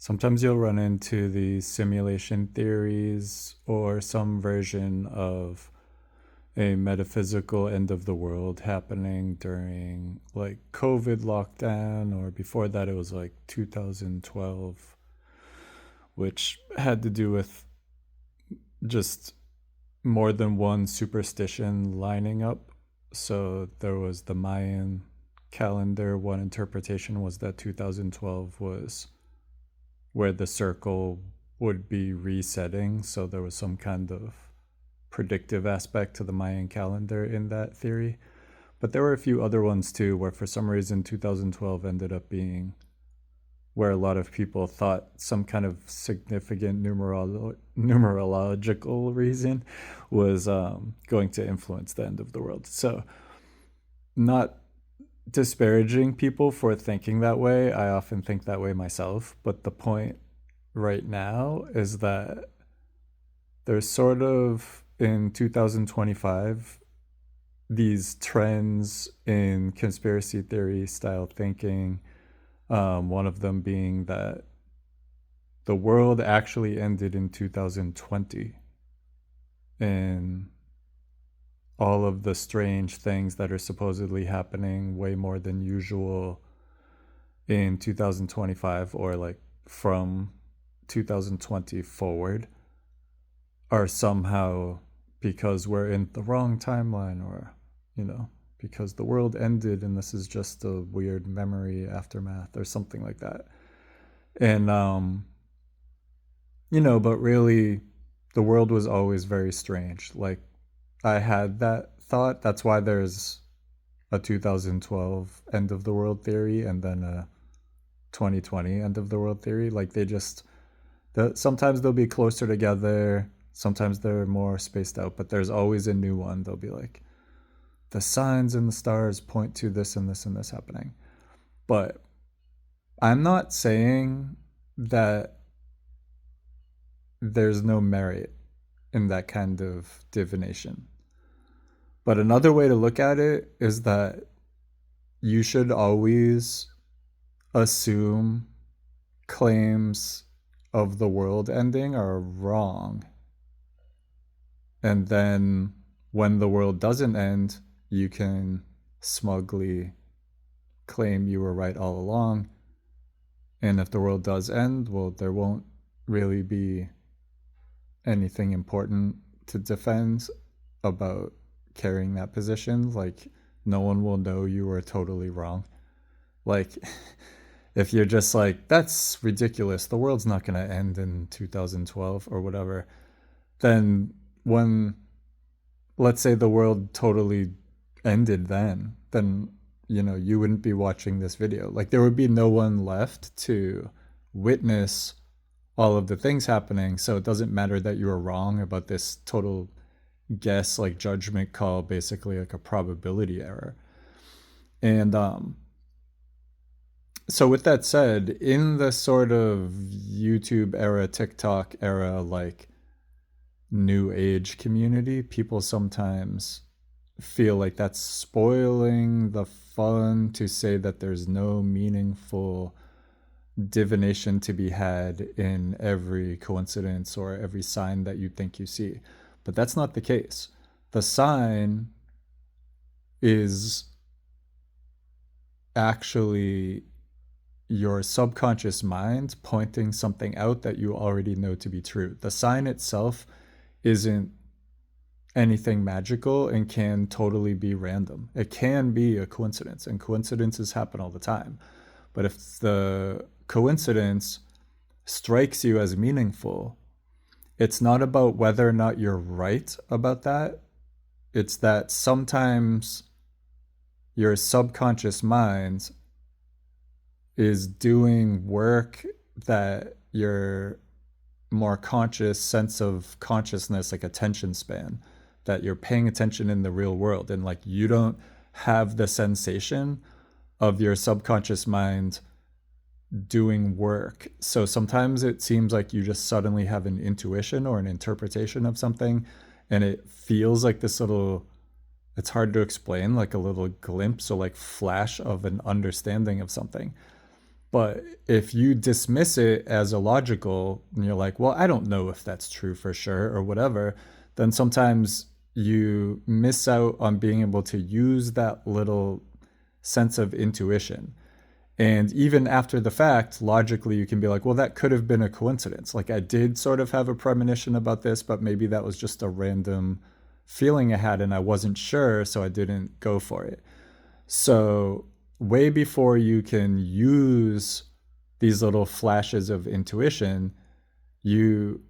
Sometimes you'll run into the simulation theories or some version of a metaphysical end of the world happening during like COVID lockdown, or before that, it was like 2012, which had to do with just more than one superstition lining up. So there was the Mayan calendar. One interpretation was that 2012 was where the circle would be resetting. So there was some kind of predictive aspect to the Mayan calendar in that theory. But there were a few other ones too, where for some reason 2012 ended up being where a lot of people thought some kind of significant numerological reason was going to influence the end of the world. So, not disparaging people for thinking that way. I often think that way myself. But the point right now is that there's sort of in 2025 these trends in conspiracy theory style thinking. One of them being that the world actually ended in 2020, and all of the strange things that are supposedly happening way more than usual in 2025, or like from 2020 forward, are somehow because we're in the wrong timeline, or, you know, because the world ended and this is just a weird memory aftermath or something like that. And, but really, the world was always very strange. Like, I had that thought. That's why there's a 2012 end of the world theory and then a 2020 end of the world theory. Like, sometimes they'll be closer together, sometimes they're more spaced out, but there's always a new one. They'll be like, the signs and the stars point to this and this and this happening. But I'm not saying that there's no merit in that kind of divination. But another way to look at it is that you should always assume claims of the world ending are wrong. And then when the world doesn't end, you can smugly claim you were right all along. And if the world does end, well, there won't really be anything important to defend about carrying that position. Like, no one will know you were totally wrong. Like, if you're just like, that's ridiculous, the world's not going to end in 2012 or whatever, then when, let's say, the world totally ended then you wouldn't be watching this video. Like, there would be no one left to witness all of the things happening. So it doesn't matter that you were wrong about this total guess, like judgment call, basically like a probability error. And so with that said, in the sort of YouTube era, TikTok era, like new age community, people sometimes feel like that's spoiling the fun to say that there's no meaningful divination to be had in every coincidence or every sign that you think you see. But that's not the case. The sign is actually your subconscious mind pointing something out that you already know to be true. The sign itself isn't anything magical and can totally be random. It can be a coincidence, and coincidences happen all the time. But if the coincidence strikes you as meaningful, it's not about whether or not you're right about that. It's that sometimes your subconscious mind is doing work that your more conscious sense of consciousness, like attention span, that you're paying attention in the real world. And like, you don't have the sensation of your subconscious mind doing work. So sometimes it seems like you just suddenly have an intuition or an interpretation of something, and it feels like this little, it's hard to explain, like a little glimpse or like flash of an understanding of something. But if you dismiss it as illogical and you're like, well, I don't know if that's true for sure or whatever, then sometimes you miss out on being able to use that little sense of intuition. And even after the fact, logically, you can be like, well, that could have been a coincidence. Like, I did sort of have a premonition about this, but maybe that was just a random feeling I had and I wasn't sure, so I didn't go for it. So, way before you can use these little flashes of intuition, you,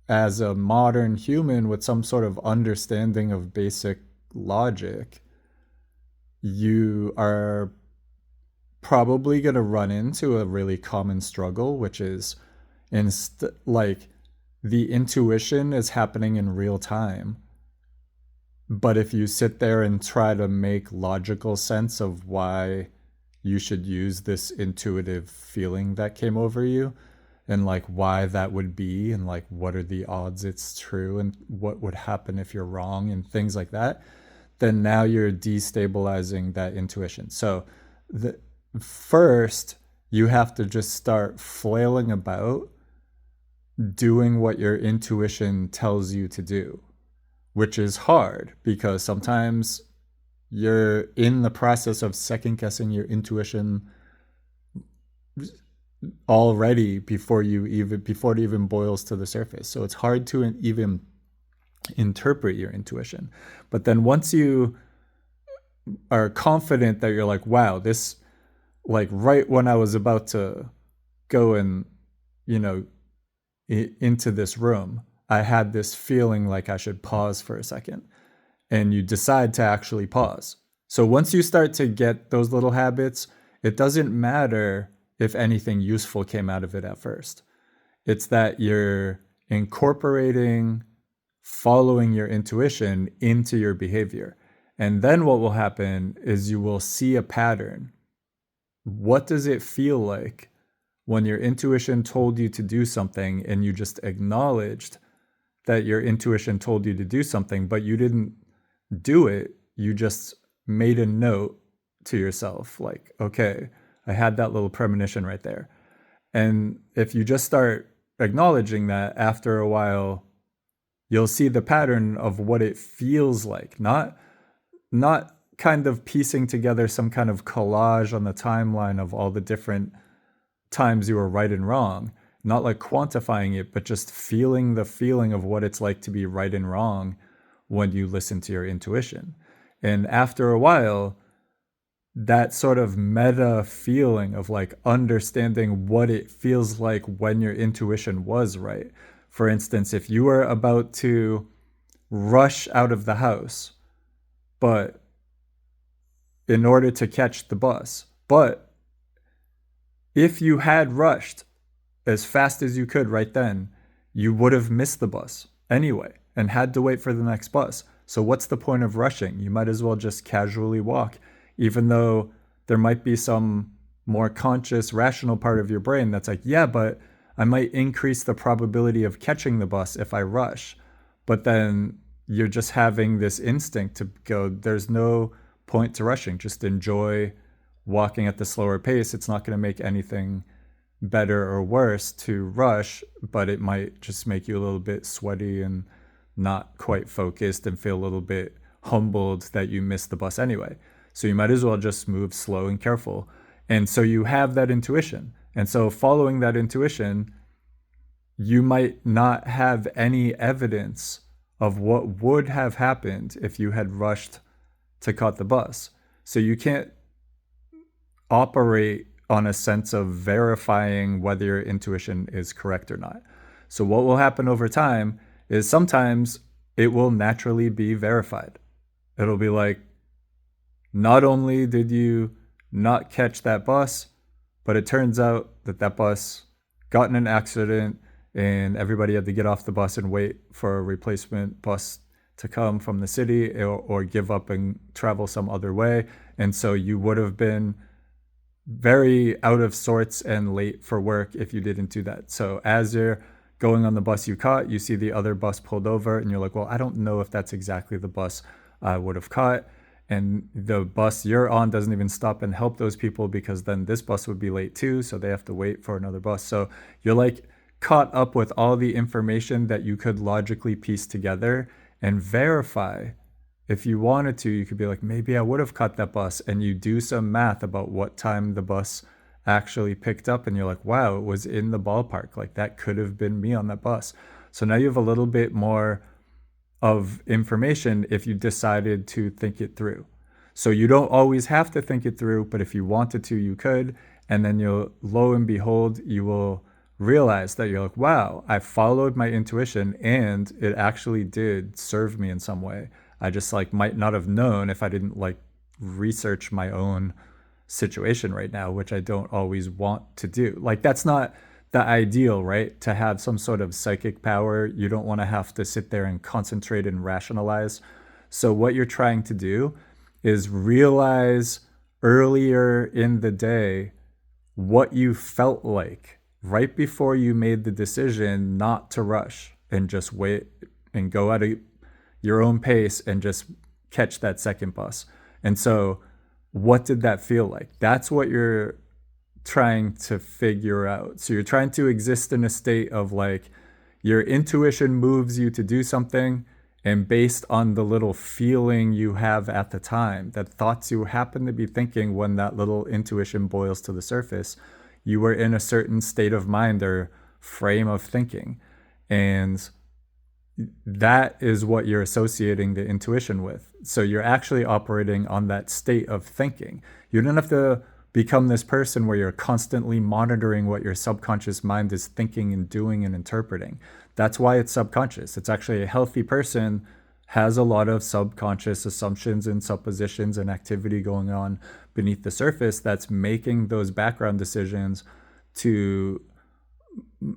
as a modern human with some sort of understanding of basic logic, you are probably going to run into a really common struggle, which is like the intuition is happening in real time. But if you sit there and try to make logical sense of why you should use this intuitive feeling that came over you, and like why that would be, and like what are the odds it's true, and what would happen if you're wrong, and things like that, then now you're destabilizing that intuition. So the first, you have to just start flailing about doing what your intuition tells you to do, which is hard because sometimes you're in the process of second guessing your intuition already before it even boils to the surface. So it's hard to even interpret your intuition. But then once you are confident that you're like, wow, this, like right when I was about to go and, you know, into this room, I had this feeling like I should pause for a second. And you decide to actually pause. So once you start to get those little habits, it doesn't matter if anything useful came out of it at first. It's that you're incorporating following your intuition into your behavior. And then what will happen is you will see a pattern. What does it feel like when your intuition told you to do something and you just acknowledged that your intuition told you to do something, but you didn't do it? You just made a note to yourself, like, okay, I had that little premonition right there. And if you just start acknowledging that, after a while, you'll see the pattern of what it feels like, not kind of piecing together some kind of collage on the timeline of all the different times you were right and wrong, not like quantifying it, but just feeling the feeling of what it's like to be right and wrong when you listen to your intuition. And after a while, that sort of meta feeling of like understanding what it feels like when your intuition was right. For instance, if you were about to rush out of the house, but in order to catch the bus, but if you had rushed as fast as you could right then, you would have missed the bus anyway and had to wait for the next bus. So what's the point of rushing? You might as well just casually walk, even though there might be some more conscious, rational part of your brain that's like, yeah, but I might increase the probability of catching the bus if I rush. But then you're just having this instinct to go, there's no point to rushing. Just enjoy walking at the slower pace. It's not going to make anything better or worse to rush, but it might just make you a little bit sweaty and not quite focused and feel a little bit humbled that you missed the bus anyway. So you might as well just move slow and careful. And so you have that intuition. And so following that intuition, you might not have any evidence of what would have happened if you had rushed to cut the bus. So you can't operate on a sense of verifying whether your intuition is correct or not. So what will happen over time is sometimes it will naturally be verified. It'll be like, not only did you not catch that bus, but it turns out that that bus got in an accident and everybody had to get off the bus and wait for a replacement bus to come from the city, or give up and travel some other way. And so you would have been very out of sorts and late for work if you didn't do that. So as you're going on the bus you caught, you see the other bus pulled over and you're like, well, I don't know if that's exactly the bus I would have caught. and the bus you're on doesn't even stop and help those people because then this bus would be late too, so they have to wait for another bus. So you're like caught up with all the information that you could logically piece together and verify. If you wanted to, you could be like, maybe I would have caught that bus, and you do some math about what time the bus actually picked up, and you're like, wow, it was in the ballpark, like that could have been me on that bus. So now you have a little bit more of information if you decided to think it through. So you don't always have to think it through, but if you wanted to, you could. And then you'll, lo and behold, you will realize that you're like, wow, I followed my intuition and it actually did serve me in some way. I just like might not have known if I didn't like research my own situation right now, which I don't always want to do. Like that's not the ideal, right? To have some sort of psychic power. You don't want to have to sit there and concentrate and rationalize. So what you're trying to do is realize earlier in the day what you felt like right before you made the decision not to rush and just wait and go at your own pace and just catch that second bus. And so what did that feel like? That's what you're trying to figure out. So you're trying to exist in a state of like your intuition moves you to do something, and based on the little feeling you have at the time, that thoughts you happen to be thinking when that little intuition boils to the surface, you were in a certain state of mind or frame of thinking. And that is what you're associating the intuition with. So you're actually operating on that state of thinking. You don't have to become this person where you're constantly monitoring what your subconscious mind is thinking and doing and interpreting. That's why it's subconscious. It's actually a healthy person has a lot of subconscious assumptions and suppositions and activity going on beneath the surface that's making those background decisions to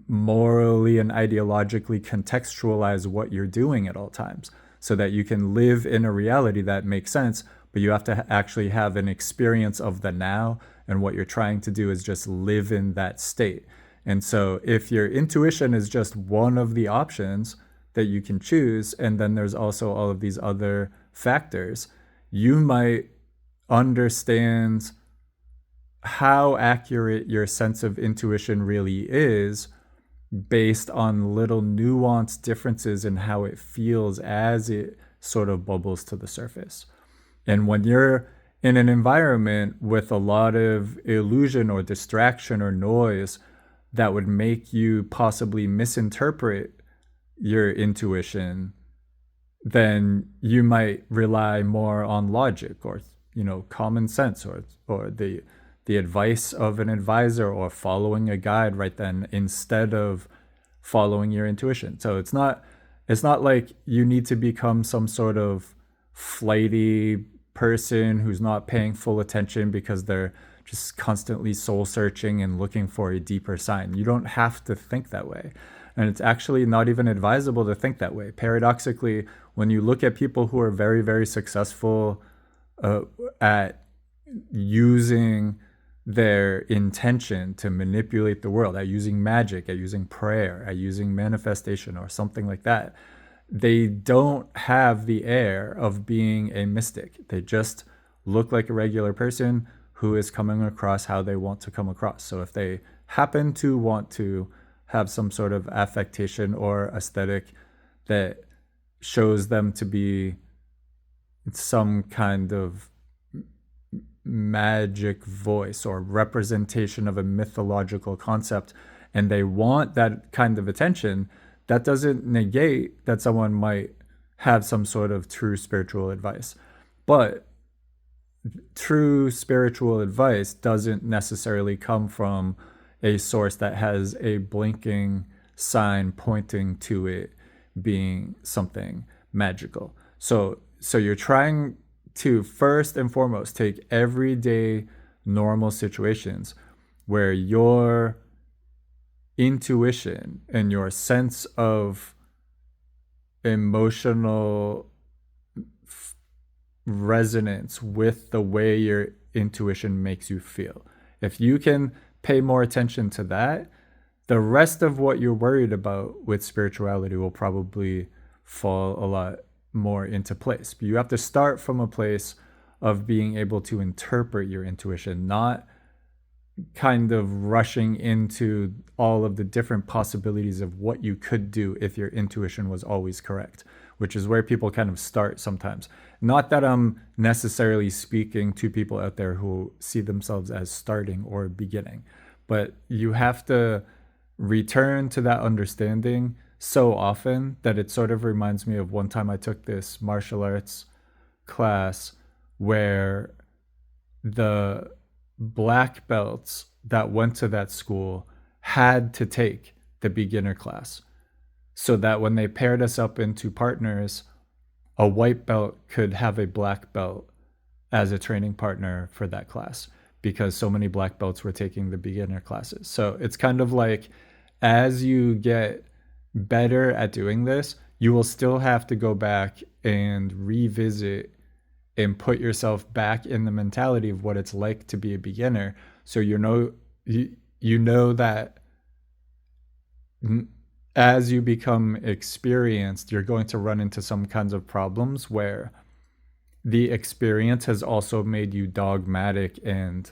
morally and ideologically contextualize what you're doing at all times so that you can live in a reality that makes sense, but you have to actually have an experience of the now, and what you're trying to do is just live in that state. And so if your intuition is just one of the options that you can choose, and then there's also all of these other factors, you might understand how accurate your sense of intuition really is based on little nuanced differences in how it feels as it sort of bubbles to the surface. And when you're in an environment with a lot of illusion or distraction or noise that would make you possibly misinterpret your intuition, then you might rely more on logic or, common sense or the advice of an advisor or following a guide right then instead of following your intuition. So it's not like you need to become some sort of flighty person who's not paying full attention because they're just constantly soul searching and looking for a deeper sign. You don't have to think that way. And it's actually not even advisable to think that way. Paradoxically, when you look at people who are very, very successful at using their intention to manipulate the world, at using magic, at using prayer, at using manifestation or something like that, they don't have the air of being a mystic. They just look like a regular person who is coming across how they want to come across. So if they happen to want to have some sort of affectation or aesthetic that shows them to be some kind of magic voice or representation of a mythological concept, and they want that kind of attention, that doesn't negate that someone might have some sort of true spiritual advice. But true spiritual advice doesn't necessarily come from a source that has a blinking sign pointing to it being something magical. So you're trying to first and foremost take everyday normal situations where your intuition and your sense of emotional resonance with the way your intuition makes you feel. If you can pay more attention to that, the rest of what you're worried about with spirituality will probably fall a lot more into place. But you have to start from a place of being able to interpret your intuition, not kind of rushing into all of the different possibilities of what you could do if your intuition was always correct, which is where people kind of start sometimes. Not that I'm necessarily speaking to people out there who see themselves as starting or beginning, but you have to return to that understanding so often that it sort of reminds me of one time I took this martial arts class where the black belts that went to that school had to take the beginner class so that when they paired us up into partners, a white belt could have a black belt as a training partner for that class because so many black belts were taking the beginner classes. So it's kind of like as you get better at doing this, you will still have to go back and revisit and put yourself back in the mentality of what it's like to be a beginner. So you know that as you become experienced, you're going to run into some kinds of problems where the experience has also made you dogmatic and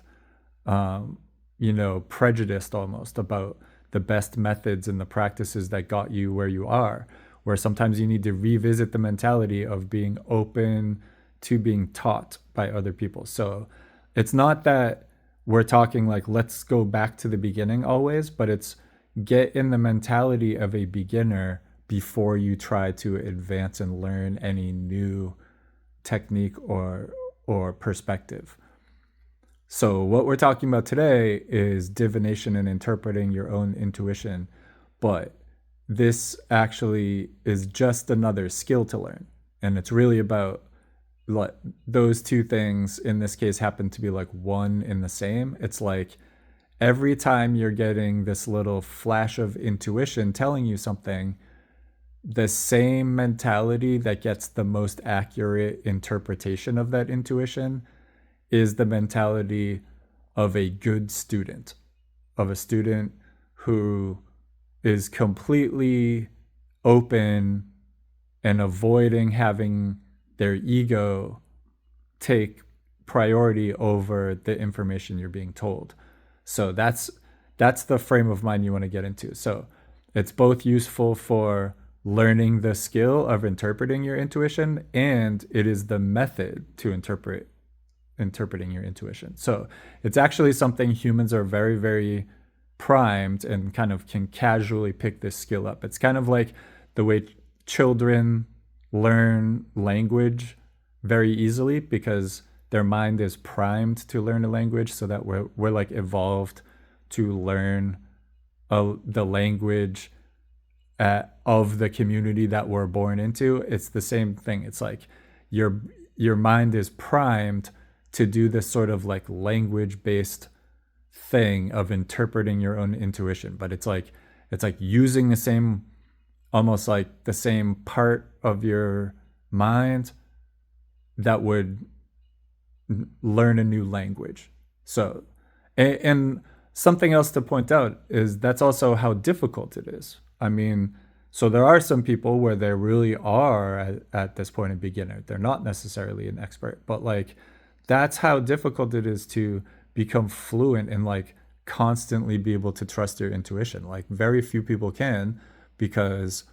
prejudiced almost about the best methods and the practices that got you where you are, where sometimes you need to revisit the mentality of being open to being taught by other people. So it's not that we're talking like, let's go back to the beginning always, but it's get in the mentality of a beginner before you try to advance and learn any new technique or perspective. So what we're talking about today is divination and interpreting your own intuition, but this actually is just another skill to learn. And it's really about those two things in this case happen to be like one in the same. It's like every time you're getting this little flash of intuition telling you something, the same mentality that gets the most accurate interpretation of that intuition is the mentality of a good student, of a student who is completely open and avoiding having their ego take priority over the information you're being told. So that's the frame of mind you want to get into. So it's both useful for learning the skill of interpreting your intuition, and it is the method to interpreting your intuition. So it's actually something humans are very, very primed and kind of can casually pick this skill up. It's kind of like the way children learn language very easily because their mind is primed to learn a language, so that we're like evolved to learn the language of the community that we're born into. It's the same thing. It's like your mind is primed to do this sort of like language based thing of interpreting your own intuition, but it's like using the same, almost like the same part of your mind that would learn a new language. So and something else to point out is that's also how difficult it is. I mean, so there are some people where they really are at this point a beginner. They're not necessarily an expert, but like that's how difficult it is to become fluent and like constantly be able to trust your intuition. Like very few people can, because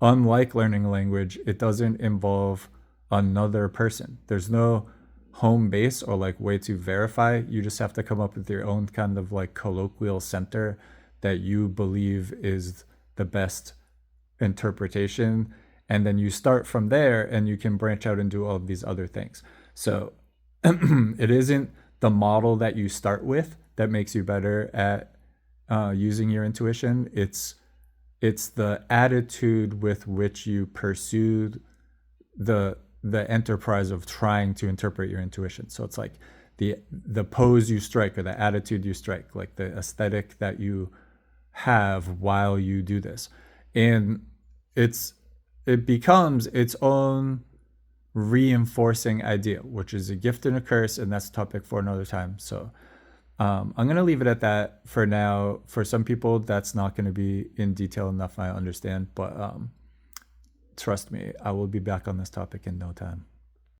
unlike learning a language, it doesn't involve another person. There's no home base or like way to verify. You just have to come up with your own kind of like colloquial center that you believe is the best interpretation, and then you start from there and you can branch out and do all of these other things. So it isn't the model that you start with that makes you better at using your intuition. It's the attitude with which you pursue the enterprise of trying to interpret your intuition. So it's like the pose you strike or the attitude you strike, like the aesthetic that you have while you do this. And it becomes its own reinforcing idea, which is a gift and a curse, and that's a topic for another time. So I'm going to leave it at that for now. For some people, that's not going to be in detail enough, I understand, but trust me, I will be back on this topic in no time.